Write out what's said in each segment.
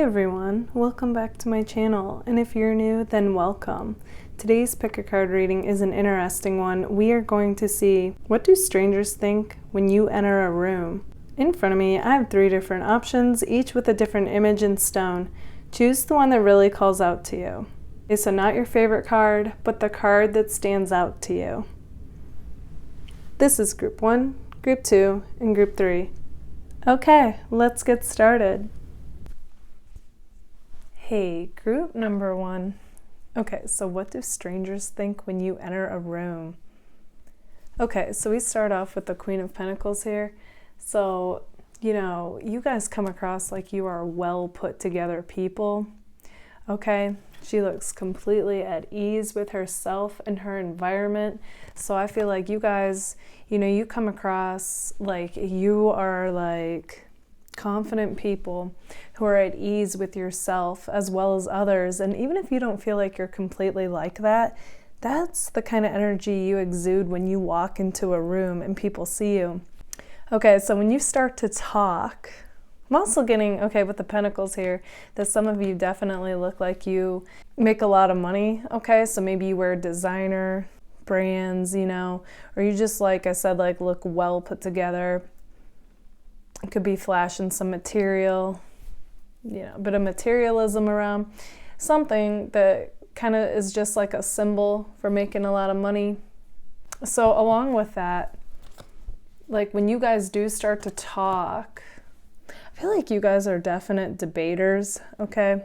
Hey everyone, welcome back to my channel, and if you're new, then welcome. Today's pick a card reading is an interesting one. We are going to see, what do strangers think when you enter a room? In front of me, I have 3 different options, each with a different image in stone. Choose the one that really calls out to you. Okay, so not your favorite card, but the card that stands out to you. This is group 1, group 2, and group 3. Okay, let's get started. Hey, group number 1. Okay, so what do strangers think when you enter a room? Okay, so we start off with the Queen of Pentacles here. So, you guys come across like you are well put together people. Okay, she looks completely at ease with herself and her environment. So I feel like you guys, you come across like you are like confident people who are at ease with yourself as well as others. And even if you don't feel like you're completely like that, that's the kind of energy you exude when you walk into a room and people see you. Okay, so when you start to talk, I'm also getting, with the Pentacles here, that some of you definitely look like you make a lot of money. Okay, so maybe you wear designer brands, or you just, like I said, like look well put together. It could be flashing some material, a bit of materialism around. Something that kind of is just like a symbol for making a lot of money. So along with that, like when you guys do start to talk, I feel like you guys are definite debaters, okay?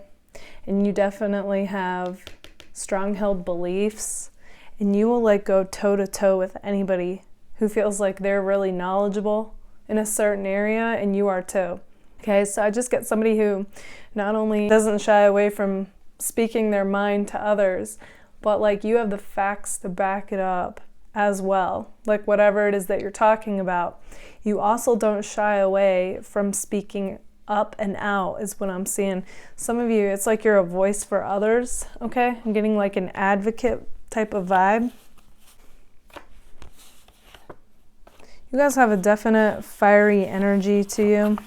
And you definitely have strong-held beliefs, and you will like go toe-to-toe with anybody who feels like they're really knowledgeable in a certain area, and you are too. Okay, so I just get somebody who not only doesn't shy away from speaking their mind to others, but like you have the facts to back it up as well. Like whatever it is that you're talking about, you also don't shy away from speaking up and out is what I'm seeing. Some of you, it's like you're a voice for others, okay? I'm getting like an advocate type of vibe. You guys have a definite fiery energy to you.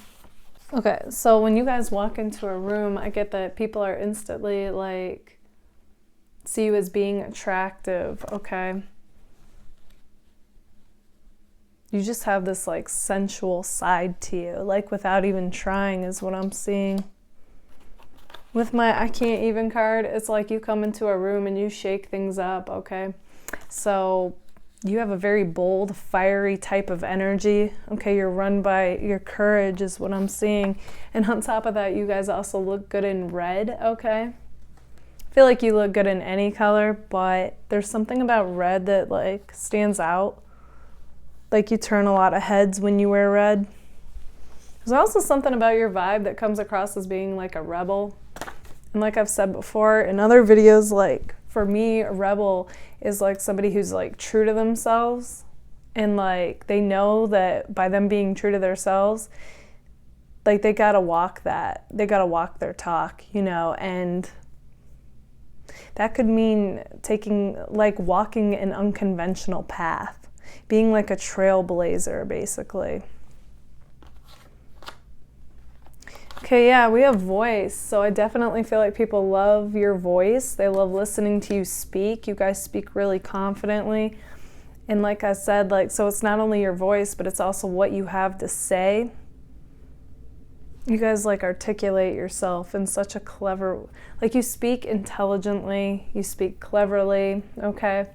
Okay, so when you guys walk into a room, I get that people are instantly like, see you as being attractive, okay? You just have this like sensual side to you, like without even trying is what I'm seeing. With my I can't even card, it's like you come into a room and you shake things up, okay? So you have a very bold, fiery type of energy. Okay, you're run by your courage is what I'm seeing. And on top of that, you guys also look good in red, okay? I feel like you look good in any color, but there's something about red that like stands out. Like you turn a lot of heads when you wear red. There's also something about your vibe that comes across as being like a rebel. And like I've said before in other videos, like for me, a rebel is like somebody who's like true to themselves, and like they know that by them being true to themselves, like they gotta walk their talk, and that could mean walking an unconventional path, being like a trailblazer basically. Okay, yeah, we have voice. So I definitely feel like people love your voice. They love listening to you speak. You guys speak really confidently. And like I said, so it's not only your voice, but it's also what you have to say. You guys articulate yourself in such a clever, you speak intelligently, you speak cleverly, okay?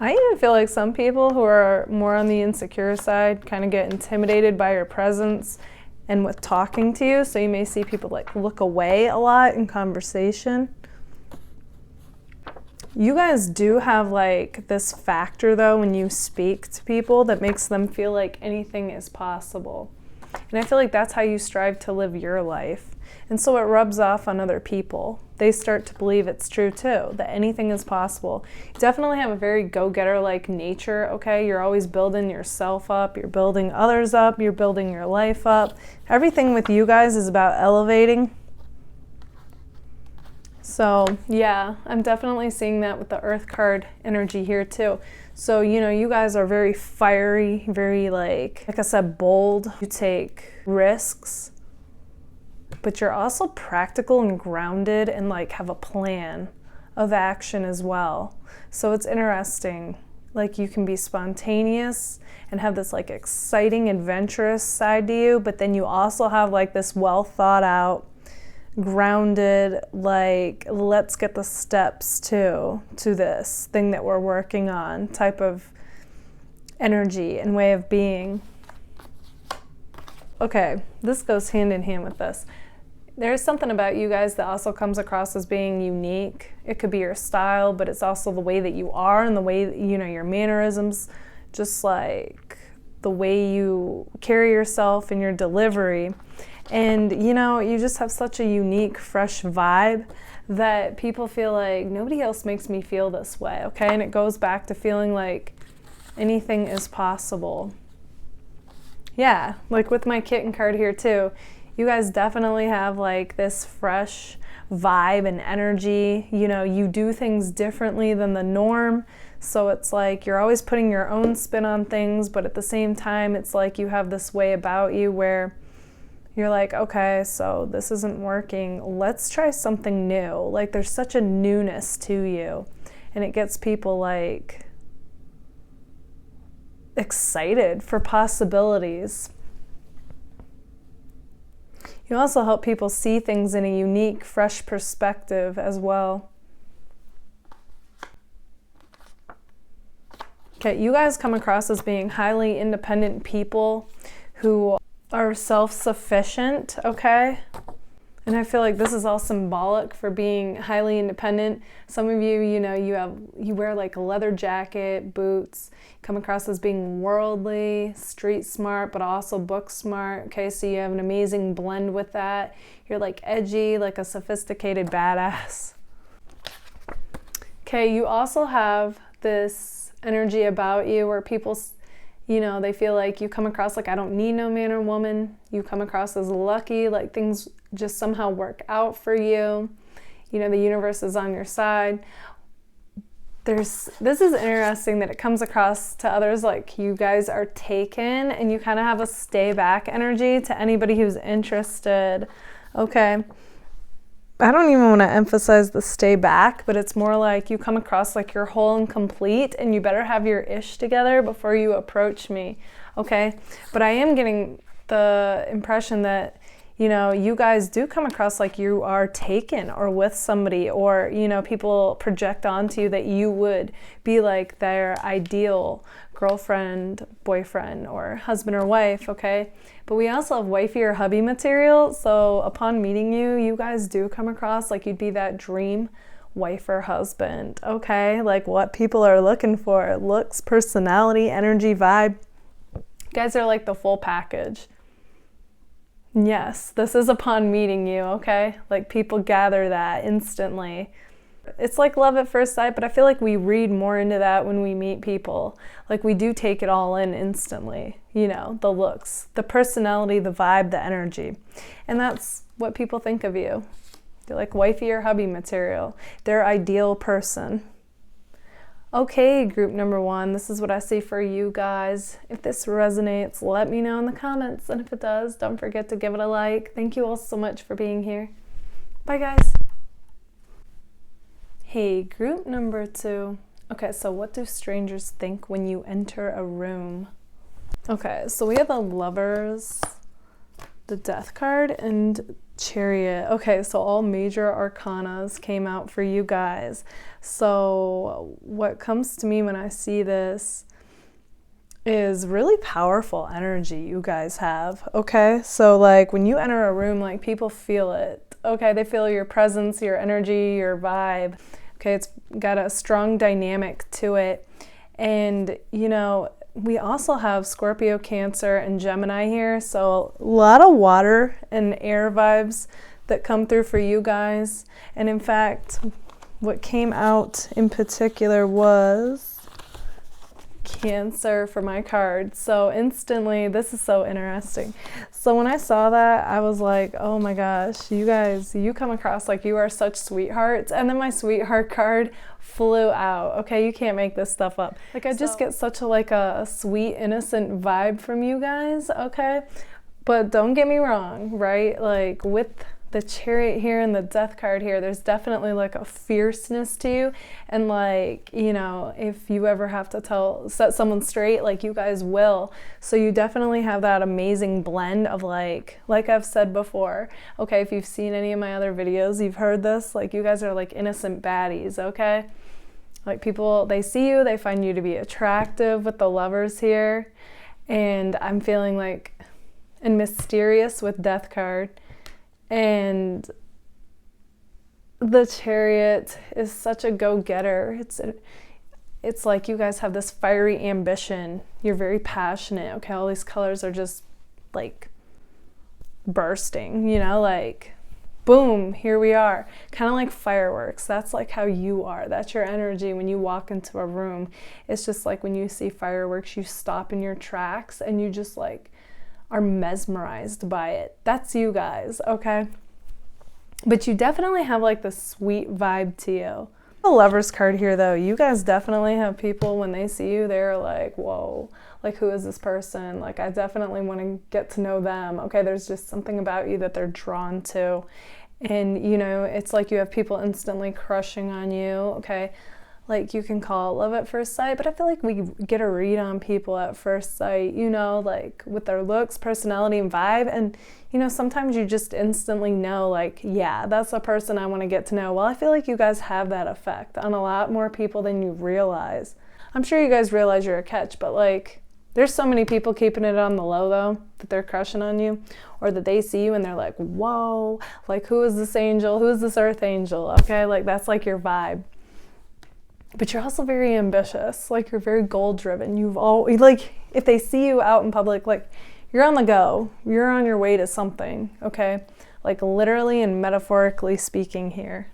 I even feel like some people who are more on the insecure side kind of get intimidated by your presence and with talking to you. So you may see people look away a lot in conversation. You guys do have this factor though when you speak to people that makes them feel like anything is possible. And I feel like that's how you strive to live your life. And so it rubs off on other people. They start to believe it's true too, that anything is possible. You definitely have a very go-getter-like nature, okay? You're always building yourself up, you're building others up, you're building your life up. Everything with you guys is about elevating. So yeah, I'm definitely seeing that with the Earth card energy here too. So, you know, you guys are very fiery, very like I said, bold. You take risks, but you're also practical and grounded and like have a plan of action as well. So it's interesting. Like you can be spontaneous and have this like exciting, adventurous side to you, but then you also have like this well thought out, grounded, like let's get the steps to this thing that we're working on type of energy and way of being. Okay, this goes hand in hand with this. There's something about you guys that also comes across as being unique. It could be your style, but it's also the way that you are and the way that, you know, your mannerisms, just like the way you carry yourself and your delivery. And, you know, you just have such a unique, fresh vibe that people feel like nobody else makes me feel this way, okay? And it goes back to feeling like anything is possible. Yeah, like with my kitten card here too. You guys definitely have like this fresh vibe and energy. You know, you do things differently than the norm. So it's like you're always putting your own spin on things, but at the same time, it's like you have this way about you where you're like, okay, so this isn't working. Let's try something new. Like there's such a newness to you, and it gets people like excited for possibilities. You also help people see things in a unique, fresh perspective as well. Okay, you guys come across as being highly independent people who are self-sufficient, okay? And I feel like this is all symbolic for being highly independent. Some of you, you know, you wear like a leather jacket, boots, come across as being worldly, street smart, but also book smart. Okay, so you have an amazing blend with that. You're like edgy, like a sophisticated badass. Okay, you also have this energy about you where people, you know, they feel like you come across like, I don't need no man or woman. You come across as lucky, like things just somehow work out for you. You know, the universe is on your side. This is interesting that it comes across to others like you guys are taken and you kind of have a stay back energy to anybody who's interested. Okay. I don't even want to emphasize the stay back, but it's more like you come across like you're whole and complete and you better have your ish together before you approach me. Okay. But I am getting the impression that, you know, you guys do come across like you are taken or with somebody, or, you know, people project onto you that you would be like their ideal girlfriend, boyfriend, or husband or wife, okay? But we also have wifey or hubby material, so upon meeting you, you guys do come across like you'd be that dream wife or husband, okay? Like what people are looking for, looks, personality, energy, vibe. You guys are like the full package. Yes, this is upon meeting you, okay? Like people gather that instantly. It's like love at first sight, but I feel like we read more into that when we meet people. Like we do take it all in instantly, you know, the looks, the personality, the vibe, the energy. And that's what people think of you. They're like wifey or hubby material, their ideal person. Okay, group number 1, this is what I see for you guys. If this resonates, let me know in the comments. And if it does, don't forget to give it a like. Thank you all so much for being here. Bye, guys. Hey, group number 2. Okay, so what do strangers think when you enter a room? Okay, so we have the Lovers, the Death card, and Chariot. Okay, so all major arcanas came out for you guys. So what comes to me when I see this is really powerful energy you guys have. Okay, so like when you enter a room, like people feel it. Okay, they feel your presence, your energy, your vibe. Okay, it's got a strong dynamic to it. And you know, we also have Scorpio, Cancer, and Gemini here, so a lot of water and air vibes that come through for you guys. And in fact, what came out in particular was Cancer for my card. So instantly, this is so interesting. So when I saw that, I was like, oh my gosh, you guys, you come across like you are such sweethearts. And then my sweetheart card flew out. Okay, you can't make this stuff up. Like, I just get such a sweet, innocent vibe from you guys, okay? But don't get me wrong, right? Like, with the Chariot here and the Death card here, there's definitely like a fierceness to you. And like, you know, if you ever have to set someone straight, like you guys will. So you definitely have that amazing blend of like I've said before, okay, if you've seen any of my other videos, you've heard this, like you guys are like innocent baddies, okay? Like people, they see you, they find you to be attractive with the Lovers here. And I'm feeling like, and mysterious with Death card. And the Chariot is such a go-getter. It's like you guys have this fiery ambition. You're very passionate. Okay, all these colors are just like bursting, you know, like boom, here we are. Kind of like fireworks. That's like how you are. That's your energy when you walk into a room. It's just like when you see fireworks, you stop in your tracks and you just like are mesmerized by it. That's you guys, okay? But you definitely have like the sweet vibe to you. The Lovers card here though, you guys definitely have people when they see you, they're like, whoa, like who is this person? Like I definitely want to get to know them. Okay, there's just something about you that they're drawn to. And you know, it's like you have people instantly crushing on you, okay? Like you can call it love at first sight, but I feel like we get a read on people at first sight, you know, like with their looks, personality, and vibe. And, you know, sometimes you just instantly know, like, yeah, that's a person I want to get to know. Well, I feel like you guys have that effect on a lot more people than you realize. I'm sure you guys realize you're a catch, but like, there's so many people keeping it on the low though, that they're crushing on you, or that they see you and they're like, whoa, like who is this angel? Who is this earth angel? Okay, like that's like your vibe. But you're also very ambitious, like you're very goal driven. You've always, like, if they see you out in public, like you're on the go, you're on your way to something, okay? Like literally and metaphorically speaking here.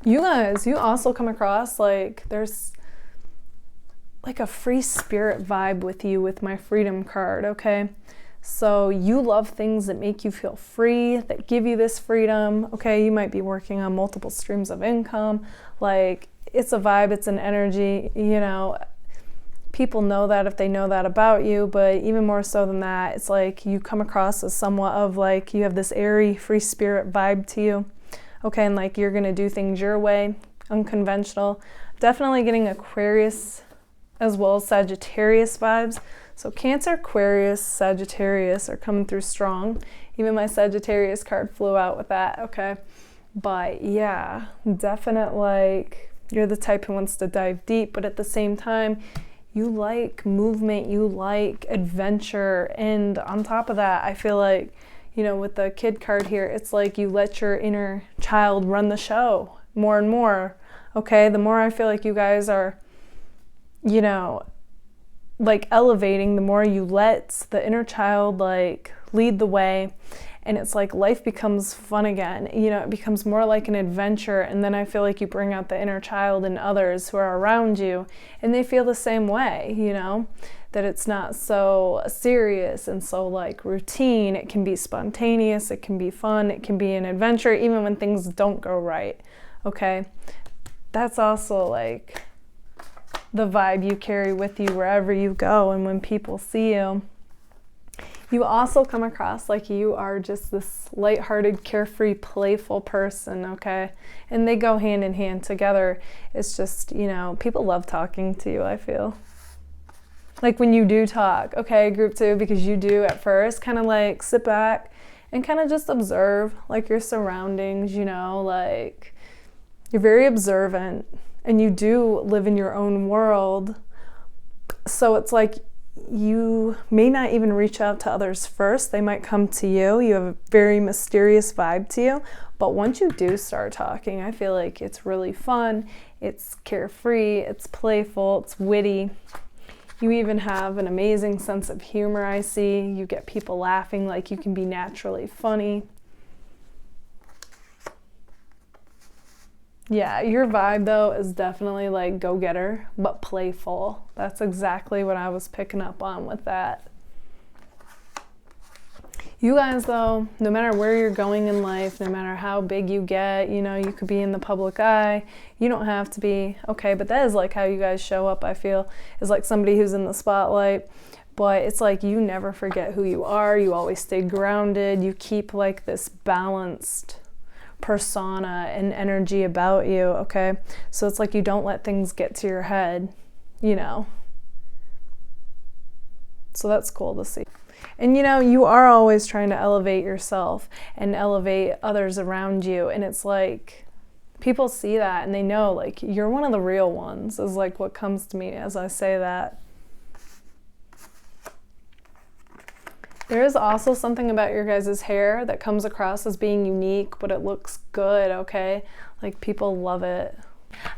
You guys, you also come across like there's like a free spirit vibe with you with my Freedom card, okay? So you love things that make you feel free, that give you this freedom, okay? You might be working on multiple streams of income. Like, it's a vibe, it's an energy, you know. People know that if they know that about you, but even more so than that, it's like you come across as somewhat of like you have this airy, free spirit vibe to you, okay? And like you're gonna do things your way, unconventional. Definitely getting Aquarius as well as Sagittarius vibes. So Cancer, Aquarius, Sagittarius are coming through strong. Even my Sagittarius card flew out with that, okay? But yeah, definite like, you're the type who wants to dive deep, but at the same time, you like movement, you like adventure. And on top of that, I feel like, you know, with the Kid card here, it's like you let your inner child run the show more and more, okay? The more I feel like you guys are, you know, like elevating, the more you let the inner child like lead the way, and it's like life becomes fun again, you know, it becomes more like an adventure. And then I feel like you bring out the inner child in others who are around you, and they feel the same way, you know, that it's not so serious and so like routine. It can be spontaneous, it can be fun, it can be an adventure even when things don't go right, okay? That's also like the vibe you carry with you wherever you go. And when people see you, you also come across like you are just this lighthearted, carefree, playful person, okay? And they go hand in hand together. It's just, you know, people love talking to you, I feel. Like when you do talk, okay, group 2, because you do at first kind of like sit back and kind of just observe like your surroundings, you know, like you're very observant. And you do live in your own world. So it's like you may not even reach out to others first. They might come to you. You have a very mysterious vibe to you. But once you do start talking, I feel like it's really fun. It's carefree. It's playful. It's witty. You even have an amazing sense of humor, I see. You get people laughing, like you can be naturally funny. Yeah, your vibe though is definitely like go-getter, but playful. That's exactly what I was picking up on with that. You guys though, no matter where you're going in life, no matter how big you get, you know, you could be in the public eye, you don't have to be, okay, but that is like how you guys show up, I feel, is like somebody who's in the spotlight, but it's like you never forget who you are, you always stay grounded, you keep like this balanced persona and energy about you, okay? So it's like you don't let things get to your head, you know? So that's cool to see. And you know, you are always trying to elevate yourself and elevate others around you. And it's like, people see that and they know like you're one of the real ones, is like what comes to me as I say that. There is also something about your guys' hair that comes across as being unique, but it looks good, okay? Like people love it.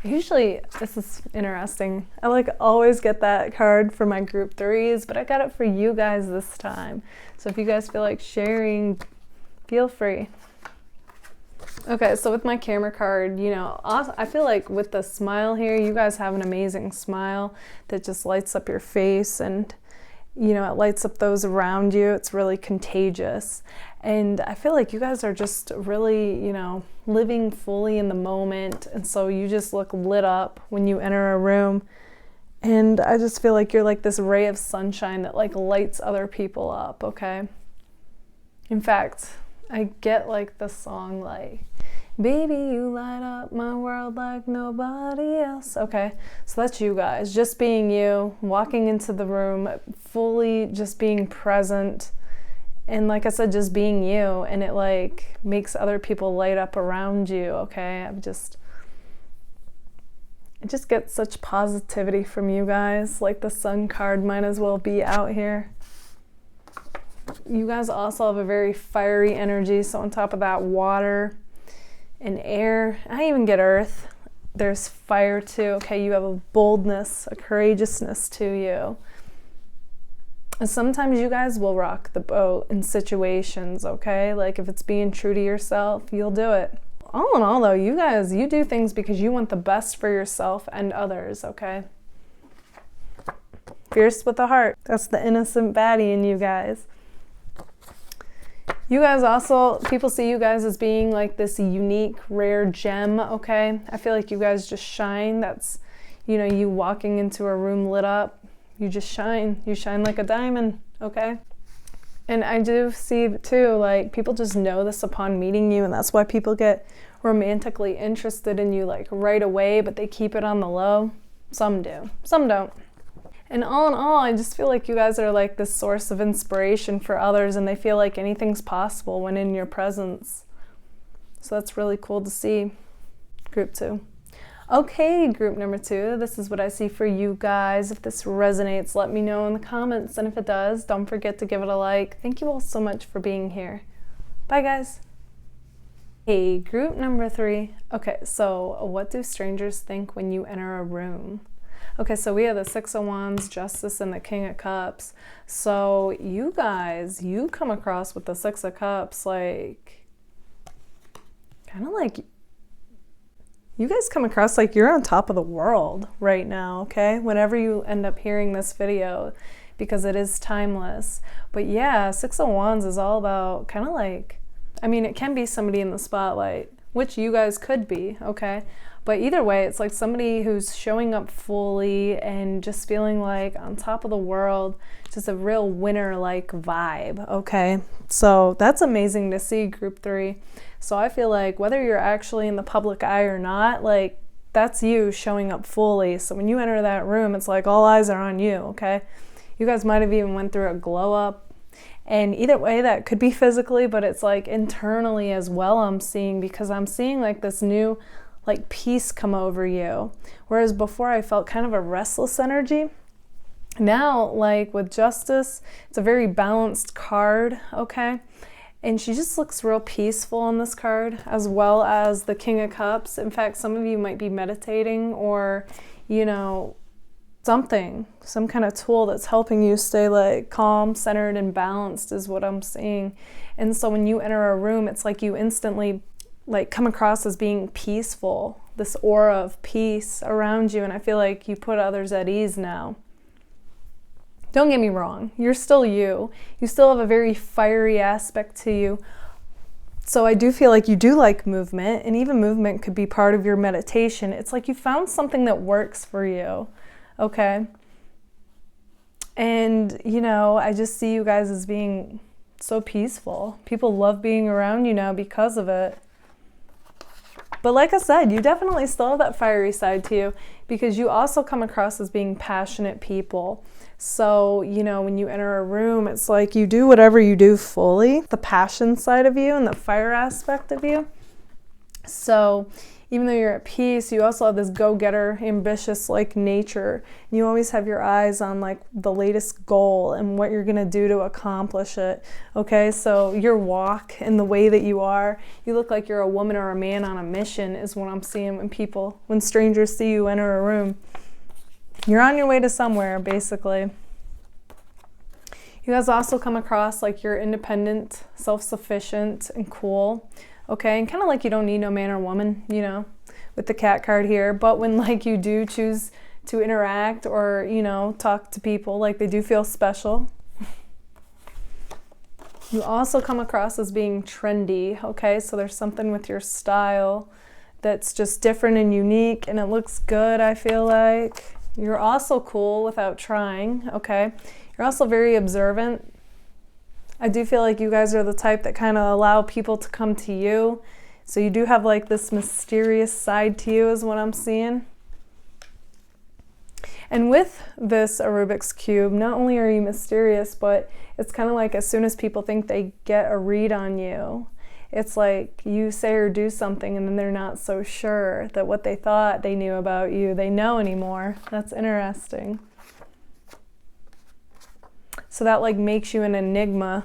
Usually, this is interesting, I like always get that card for my group threes, but I got it for you guys this time. So if you guys feel like sharing, feel free. Okay, so with my camera card, you know, I feel like with the smile here, you guys have an amazing smile that just lights up your face, and you know, it lights up those around you. It's really contagious. And I feel like you guys are just really, you know, living fully in the moment. And so you just look lit up when you enter a room. And I just feel like you're like this ray of sunshine that like lights other people up, okay? In fact, I get like the song like, baby, you light up my world like nobody else. Okay, so that's you guys, just being you, walking into the room, fully just being present. And like I said, just being you, and it like makes other people light up around you, okay? I just get such positivity from you guys. Like the sun card might as well be out here. You guys also have a very fiery energy, so on top of that, water and air, I even get earth. There's fire too, okay? You have a boldness, a courageousness to you. And sometimes you guys will rock the boat in situations, okay? Like if it's being true to yourself, you'll do it. All in all though, you guys, you do things because you want the best for yourself and others, okay? Fierce with the heart. That's the innocent baddie in you guys. You guys also, people see you guys as being like this unique, rare gem, okay? I feel like you guys just shine. That's, you know, you walking into a room lit up, you just shine. You shine like a diamond, okay? And I do see too, like people just know this upon meeting you, and that's why people get romantically interested in you like right away, but they keep it on the low. Some do, some don't. And all in all, I just feel like you guys are like this source of inspiration for others, and they feel like anything's possible when in your presence. So that's really cool to see. Group 2. Okay, group number 2, this is what I see for you guys. If this resonates, let me know in the comments. And if it does, don't forget to give it a like. Thank you all so much for being here. Bye, guys. Hey, group number 3. Okay, so what do strangers think when you enter a room? Okay, so we have the Six of Wands, Justice, and the King of Cups. So you guys, you come across with the Six of Cups, like, kind of like, you guys come across like you're on top of the world right now, okay? Whenever you end up hearing this video, because it is timeless. But yeah, Six of Wands is all about kind of like, I mean, it can be somebody in the spotlight, which you guys could be, okay? But either way, it's like somebody who's showing up fully and just feeling like on top of the world, just a real winner-like vibe, okay? So that's amazing to see, group 3. So I feel like whether you're actually in the public eye or not, like that's you showing up fully. So when you enter that room, it's like all eyes are on you, okay? You guys might have even went through a glow up. And either way, that could be physically, but it's like internally as well, I'm seeing, because I'm seeing like this new like peace come over you. Whereas before I felt kind of a restless energy. Now, like with Justice, it's a very balanced card, okay? And she just looks real peaceful on this card, as well as the King of Cups. In fact, some of you might be meditating or, you know, some kind of tool that's helping you stay like calm, centered, and balanced is what I'm seeing. And so when you enter a room, it's like you instantly like come across as being peaceful, this aura of peace around you, and I feel like you put others at ease now. Don't get me wrong, you're still you. You still have a very fiery aspect to you. So I do feel like you do like movement, and even movement could be part of your meditation. It's like you found something that works for you, okay? And, you know, I just see you guys as being so peaceful. People love being around you now because of it. But like I said, you definitely still have that fiery side to you, because you also come across as being passionate people. So, you know, when you enter a room, it's like you do whatever you do fully, the passion side of you and the fire aspect of you. So even though you're at peace, you also have this go-getter, ambitious like nature. You always have your eyes on like the latest goal and what you're gonna do to accomplish it. Okay, so your walk and the way that you are, you look like you're a woman or a man on a mission is what I'm seeing when strangers see you enter a room. You're on your way to somewhere, basically. You guys also come across like you're independent, self-sufficient, and cool. Okay, and kind of like you don't need no man or woman, you know, with the cat card here. But when like you do choose to interact or, you know, talk to people, like they do feel special. You also come across as being trendy, okay? So there's something with your style that's just different and unique, and it looks good, I feel like. You're also cool without trying, okay? You're also very observant. I do feel like you guys are the type that kind of allow people to come to you. So you do have like this mysterious side to you is what I'm seeing. And with this Rubik's Cube, not only are you mysterious, but it's kind of like as soon as people think they get a read on you, it's like you say or do something and then they're not so sure that what they thought they knew about you, they know anymore. That's interesting. So that like makes you an enigma.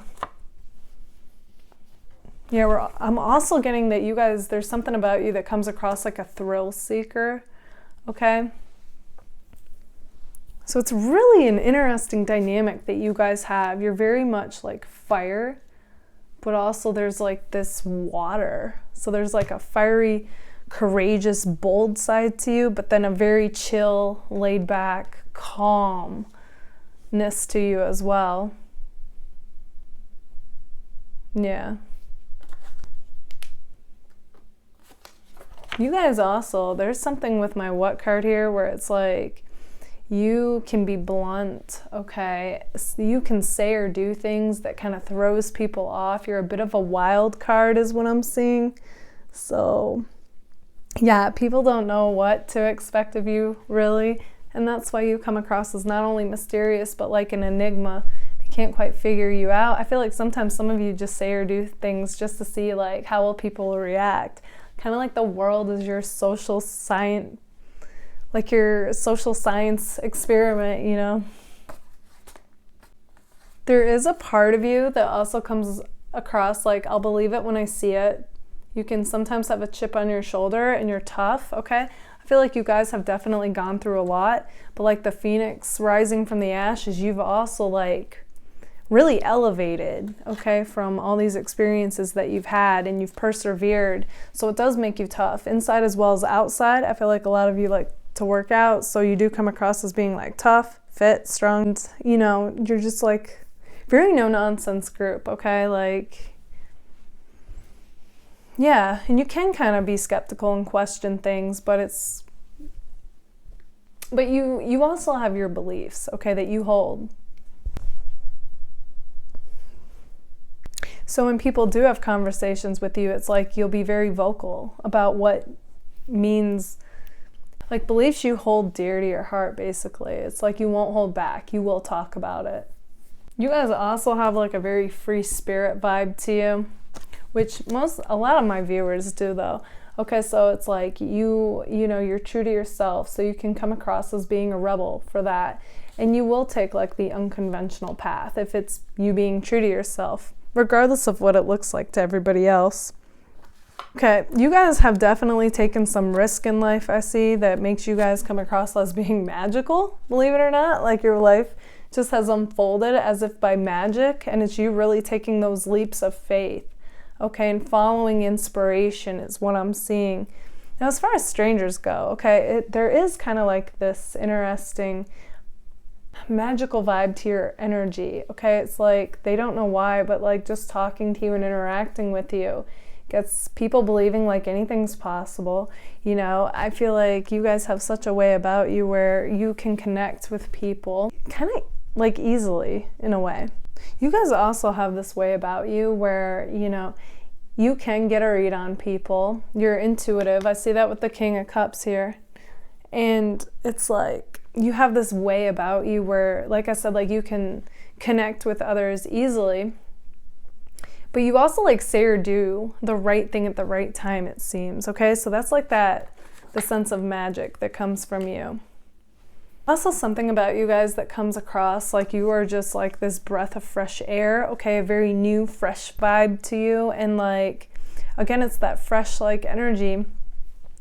Yeah, I'm also getting that you guys, there's something about you that comes across like a thrill seeker, okay? So it's really an interesting dynamic that you guys have. You're very much like fire, but also there's like this water. So there's like a fiery, courageous, bold side to you, but then a very chill, laid back, calmness to you as well. Yeah. You guys also, there's something with my what card here where it's like you can be blunt, okay? You can say or do things that kind of throws people off. You're a bit of a wild card is what I'm seeing. So yeah, people don't know what to expect of you really. And that's why you come across as not only mysterious, but like an enigma. They can't quite figure you out. I feel like sometimes some of you just say or do things just to see like how will people react. Kind of like the world is your social science, like your social science experiment, you know. There is a part of you that also comes across like, I'll believe it when I see it. You can sometimes have a chip on your shoulder and you're tough, okay? I feel like you guys have definitely gone through a lot, but like the phoenix rising from the ashes, you've also like really elevated, okay, from all these experiences that you've had, and you've persevered. So it does make you tough, inside as well as outside. I feel like a lot of you like to work out, so you do come across as being like tough, fit, strong. You know, you're just like very no-nonsense group, okay? Like, yeah, and you can kind of be skeptical and question things, but you also have your beliefs, okay, that you hold. So when people do have conversations with you, it's like you'll be very vocal about what means, like beliefs you hold dear to your heart, basically. It's like you won't hold back. You will talk about it. You guys also have like a very free spirit vibe to you, which a lot of my viewers do though. Okay, so it's like you know, you're true to yourself, so you can come across as being a rebel for that. And you will take like the unconventional path if it's you being true to yourself, regardless of what it looks like to everybody else. Okay, you guys have definitely taken some risk in life, I see, that makes you guys come across as being magical, believe it or not. Like your life just has unfolded as if by magic, and it's you really taking those leaps of faith, okay, and following inspiration is what I'm seeing. Now, as far as strangers go, okay, there is kind of like this interesting magical vibe to your energy, okay? It's like they don't know why, but like just talking to you and interacting with you gets people believing like anything's possible. You know, I feel like you guys have such a way about you where you can connect with people kind of like easily in a way. You guys also have this way about you where, you know, you can get a read on people. You're intuitive. I see that with the King of Cups here. And it's like you have this way about you where, like I said, like you can connect with others easily. But you also like say or do the right thing at the right time, it seems. Okay, so that's like the sense of magic that comes from you. Also something about you guys that comes across like you are just like this breath of fresh air, okay, a very new, fresh vibe to you. And like, again, it's that fresh like energy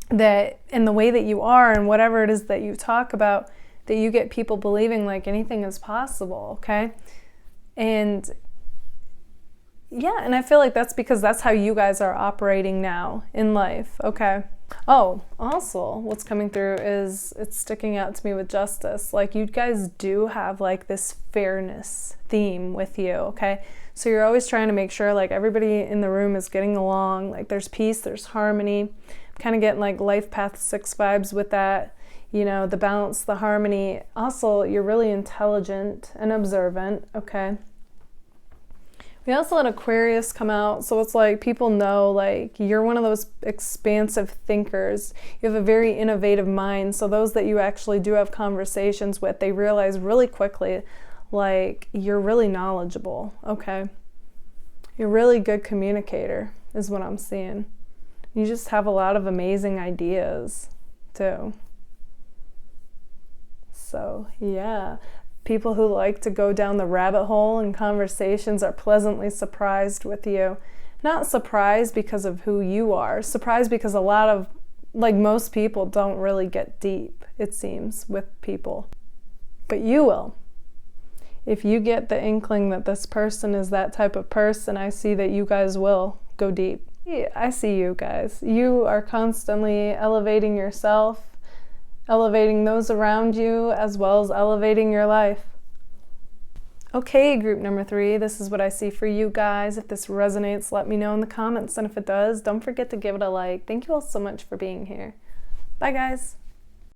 that in the way that you are and whatever it is that you talk about, that you get people believing like anything is possible, okay? And yeah, and I feel like that's because that's how you guys are operating now in life, okay? Oh, also, what's coming through is it's sticking out to me with justice. Like you guys do have like this fairness theme with you, okay? So you're always trying to make sure like everybody in the room is getting along, like there's peace, there's harmony. I'm kind of getting like life path 6 vibes with that, you know, the balance, the harmony. Also, you're really intelligent and observant, okay? We also had Aquarius come out, so it's like people know like you're one of those expansive thinkers. You have a very innovative mind, so those that you actually do have conversations with, they realize really quickly like you're really knowledgeable, okay? You're a really good communicator is what I'm seeing. You just have a lot of amazing ideas too. So yeah. People who like to go down the rabbit hole in conversations are pleasantly surprised with you. Not surprised because of who you are, surprised because a lot of, like most people don't really get deep, it seems, with people. But you will. If you get the inkling that this person is that type of person, I see that you guys will go deep. I see you guys. You are constantly elevating yourself, elevating those around you, as well as elevating your life. Okay, group number 3, this is what I see for you guys. If this resonates, let me know in the comments. And if it does, don't forget to give it a like. Thank you all so much for being here. Bye, guys.